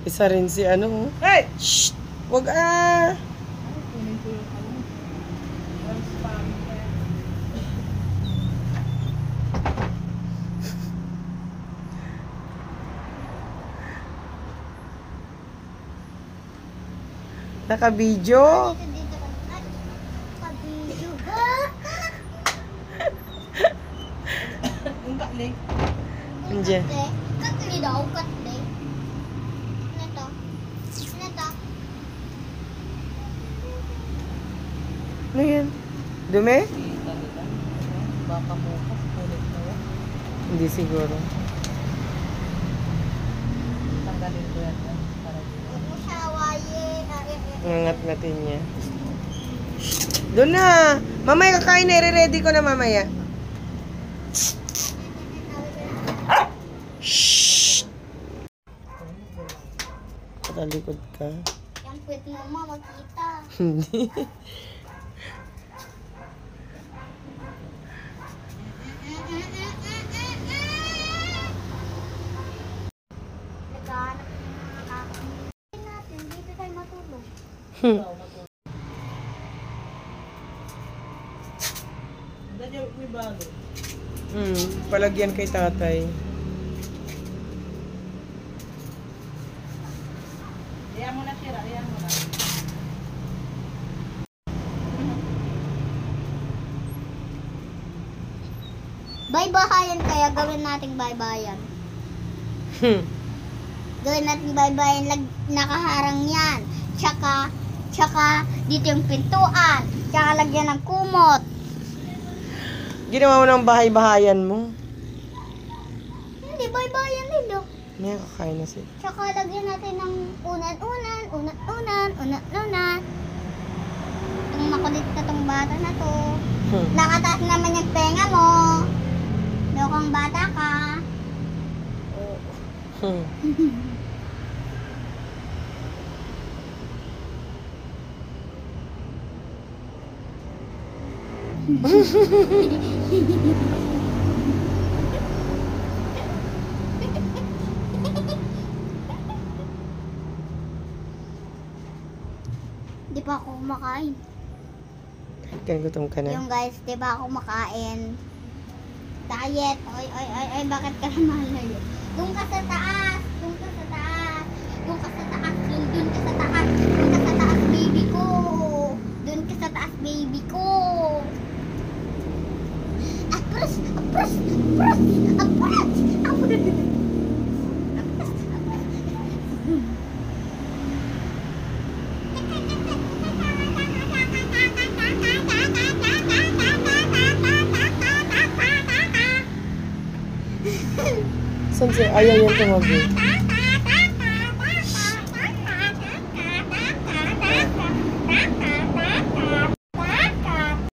Isa rin si ano. Hey! Shh! Wag ah! Naka-video. Ang kaklik. Andiyan. Katli daw, katli. Ano to? Ano to? Ano yan? Dumi? Kita nila. Baka mo ka. Kulit na yan. Hindi siguro. Tanggalin ko yan. Para Huwag mo siya awayin. Nangat-ngatin niya. Doon na! Mamaya kakain na. I-ready ko na mamaya. Shhh! Patalikod ka. Yung pwede mo makita. Hindi. Naghahanap ng mga kakin. Natin, dito tayo matulog. Dahil may bago. Palagyan kay tatay. Ayan mo na tira. Ayan mo na. Baybahayan kaya gawin nating baybayan. Hmm. Gawin natin baybayan, nakaharang yan. Tsaka dito yung pintuan. Tsaka lagyan ng kumot. Ginawa mo ng bahay-bahayan mo. Hindi, baybayan nila. May kakain na siya. Tsaka lagyan natin ng unan-unan. Itong makulit na tong bata na to. Nakataas naman yung tenga mo. Lokang bata ka. Di pa ako kumakain. Gutom ka na. Yung guys, di ba ako kumakain? Diet. Oy, bakit ka namalayo? Doon ka sa taas. Doon ka sa taas. Doon ka sa taas. Doon ka sa taas. Doon ka sa taas, baby ko. Doon ka sa taas, baby ko. Apres. Saan siya? Ayaw yan tumabi.